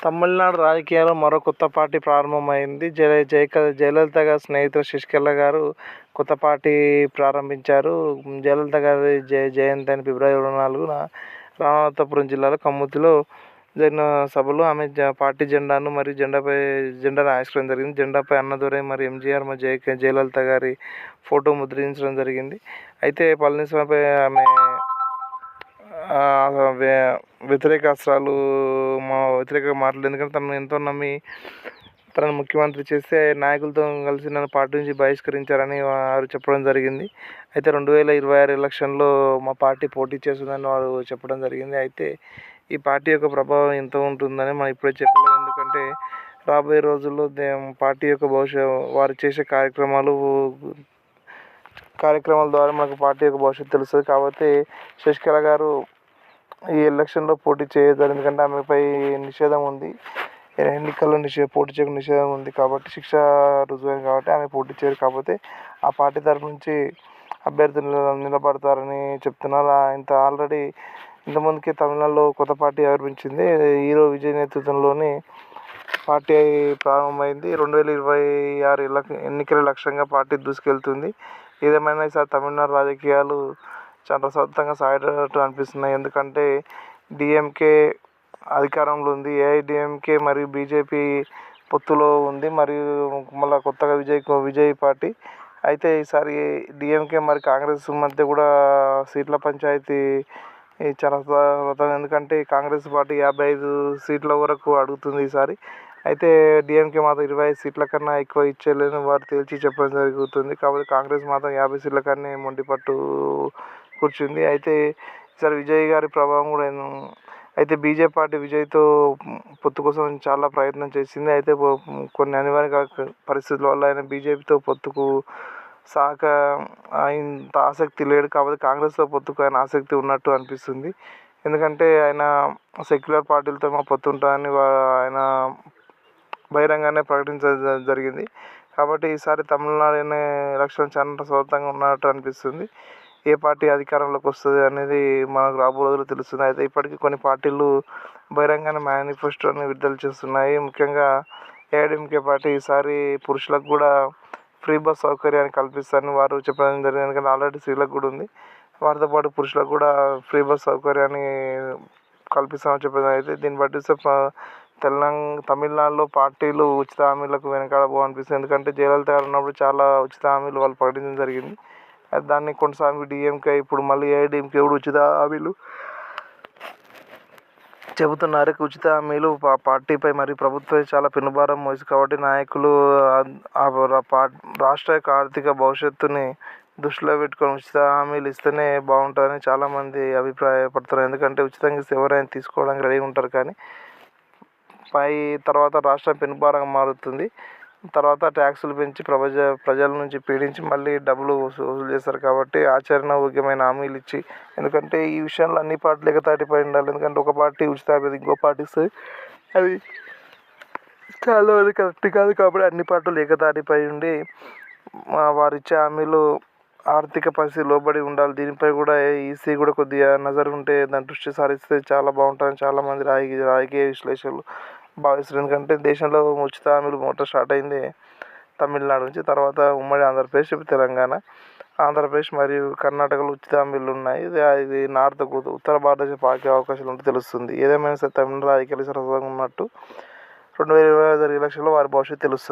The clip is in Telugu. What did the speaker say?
తమిళనాడు రాజకీయాల్లో మరో కొత్త పార్టీ ప్రారంభమైంది. జయలలిత గారి స్నేహితులు శశికళ గారు కొత్త పార్టీ ప్రారంభించారు. జయలలిత గారి జయంతి అయిన ఫిబ్రవరి 24న రామనాథపురం జిల్లాలో కమ్మూతిలో జరిగిన సభలో ఆమె పార్టీ జెండాను మరియు జెండాను ఆవిష్కరించడం జరిగింది. జెండాపై అన్నదురై మరియు ఎంజీఆర్ మరియు జయలలిత గారి ఫోటో ముద్రించడం జరిగింది. అయితే పళనిస్వామిపై ఆమె వ్యతిరేకంగా మాట్లాడలేదు. ఎందుకంటే తనను ఎంతో నమ్మి తనను ముఖ్యమంత్రి చేస్తే నాయకులతో కలిసి నన్ను పార్టీ నుంచి బహిష్కరించారని వారు చెప్పడం జరిగింది. అయితే 2026 ఎలక్షన్లో మా పార్టీ పోటీ చేస్తుందని వారు చెప్పడం జరిగింది. అయితే ఈ పార్టీ యొక్క ప్రభావం ఎంత ఉంటుందని మనం ఇప్పుడే చెప్పలేము. ఎందుకంటే రాబోయే రోజుల్లో పార్టీ యొక్క వారు చేసే కార్యక్రమాల ద్వారా మనకు పార్టీ యొక్క భవిష్యత్తు తెలుస్తుంది. కాబట్టి శశికళ గారు ఈ ఎలక్షన్లో పోటీ చేయలేదు. ఎందుకంటే ఆమెపై నిషేధం ఉంది, ఎన్నికల్లో పోటీ చేయకుండా నిషేధం ఉంది కాబట్టి, శిక్ష రుజువైంది కాబట్టి ఆమె పోటీ చేయరు. కాకపోతే ఆ పార్టీ తరఫు నుంచి అభ్యర్థులు నిలబడతారని చెప్తున్నారు. ఆల్రెడీ ఇంతకుముందుకే తమిళనాడులో కొత్త పార్టీ ఆవిర్భించింది. హీరో విజయ్ నేతృత్వంలోని పార్టీ ప్రారంభమైంది. 2026 ఎన్నికల లక్ష్యంగా పార్టీ దూసుకెళ్తుంది. ఏదేమైనా ఈసారి తమిళనాడు రాజకీయాలు చాలా రసవత్తంగా సాగేటట్టు అనిపిస్తున్నాయి. ఎందుకంటే డిఎంకే అధికారంలో ఉంది, ఏఐడిఎంకే మరియు బీజేపీ పొత్తులో ఉంది, మరియు మళ్ళీ కొత్తగా విజయ్ పార్టీ. అయితే ఈసారి డిఎంకే మరియు కాంగ్రెస్ మధ్య కూడా సీట్ల పంచాయతీ చాలా రసవత్తంగా, ఎందుకంటే కాంగ్రెస్ పార్టీ 55 సీట్ల వరకు అడుగుతుంది ఈసారి. అయితే డిఎంకే మాత్రం 25 సీట్ల కన్నా ఎక్కువ ఇచ్చేయలేని వారు తేల్చి చెప్పడం జరుగుతుంది. కాబట్టి కాంగ్రెస్ మాత్రం 50 సీట్ల కన్నా మొండిపట్టు కూర్చుంది. అయితే ఈసారి విజయ్ గారి ప్రభావం కూడా అయితే బీజేపీ పార్టీ విజయ్తో పొత్తు కోసం చాలా ప్రయత్నం చేసింది. అయితే కొన్ని అనివార్య పరిస్థితుల వల్ల ఆయన బీజేపీతో పొత్తుకు ఇంత ఆసక్తి లేడు. కాబట్టి కాంగ్రెస్తో పొత్తుకు ఆయన ఆసక్తి ఉన్నట్టు అనిపిస్తుంది. ఎందుకంటే ఆయన సెక్యులర్ పార్టీలతో మా పొత్తు ఉంటుందని ఆయన బహిరంగానే ప్రకటించడం జరిగింది. కాబట్టి ఈసారి తమిళనాడు ఎలక్షన్ చాలా రసవత్తంగా ఉన్నట్టు అనిపిస్తుంది. ఏ పార్టీ అధికారంలోకి వస్తుంది అనేది మనకు రాబోయే రోజుల్లో తెలుస్తుంది. అయితే ఇప్పటికీ కొన్ని పార్టీలు బహిరంగానే మేనిఫెస్టోని విడుదల చేస్తున్నాయి. ముఖ్యంగా ఏఐడిఎంకే పార్టీ ఈసారి పురుషులకు కూడా ఫ్రీ బస్ సౌకర్యాన్ని కల్పిస్తారని వారు చెప్పడం జరిగింది. ఎందుకంటే ఆల్రెడీ స్త్రీలకు కూడా ఉంది, వారితో పాటు పురుషులకు కూడా ఫ్రీ బస్ సౌకర్యాన్ని కల్పిస్తామని చెప్పడం. అయితే దీన్ని బట్టి తమిళనాడులో పార్టీలు ఉచిత హామీలకు వెనకాడబోవనిపిస్తుంది. ఎందుకంటే జయలలిత గారు ఉన్నప్పుడు చాలా ఉచిత హామీలు వాళ్ళు ప్రకటించడం జరిగింది. దాన్ని కొనసాగి డిఎంకే ఇప్పుడు మళ్ళీ ఏఐడిఎంకే కూడా ఉచిత హామీలు చెబుతున్నారు. ఉచిత హామీలు పార్టీపై మరియు ప్రభుత్వంపై చాలా పెనుభారం మోసి, కాబట్టి నాయకులు రాష్ట్ర యొక్క ఆర్థిక భవిష్యత్తుని దృష్టిలో పెట్టుకొని ఉచిత హామీలు ఇస్తేనే బాగుంటుందని చాలామంది అభిప్రాయపడుతున్నారు. ఎందుకంటే ఉచితంగా ఇస్తే ఎవరైనా తీసుకోవడానికి రెడీగా ఉంటారు, కానీ తర్వాత రాష్ట్రం పెనుభారంగా మారుతుంది. తర్వాత ట్యాక్సులు పెంచి ప్రజల నుంచి పీడించి మళ్ళీ డబ్బులు వసూలు చేస్తారు. కాబట్టి ఆచరణయోగ్యమైన హామీలు ఇచ్చి, ఎందుకంటే ఈ విషయంలో అన్ని పార్టీలు ఏకతాటిపై ఉండాలి. ఎందుకంటే ఒక పార్టీ ఉచిత హామీ ఇంకో పార్టీ ఇస్తుంది, అది చాలా మంది కరెక్ట్ కాదు. కాబట్టి అన్ని పార్టీలు ఏకతాటిపై ఉండి వారు ఇచ్చే హామీలు ఆర్థిక పరిస్థితి లోబడి ఉండాలి. దీనిపై కూడా ఈసీ కూడా కొద్దిగా నజర్ ఉంటే, దాని దృష్టి సారిస్తే చాలా బాగుంటుందని చాలామంది రాజకీయ విశ్లేషకులు భావిస్తారు. ఎందుకంటే దేశంలో ఉచిత హామీలు మొదట స్టార్ట్ అయింది తమిళనాడు నుంచి, తర్వాత ఉమ్మడి ఆంధ్రప్రదేశ్, తెలంగాణ, ఆంధ్రప్రదేశ్ మరియు కర్ణాటకలో ఉచిత హామీలు ఉన్నాయి. ఇది ఉత్తర భారతదేశం పాకే అవకాశాలు ఉంటే తెలుస్తుంది. ఏదేమైనా సరే తమిళనాడు రాజకీయాలు సరసంగా ఉన్నట్టు 2025 ఎలక్షన్లో వారి భవిష్యత్తు తెలుస్తుంది.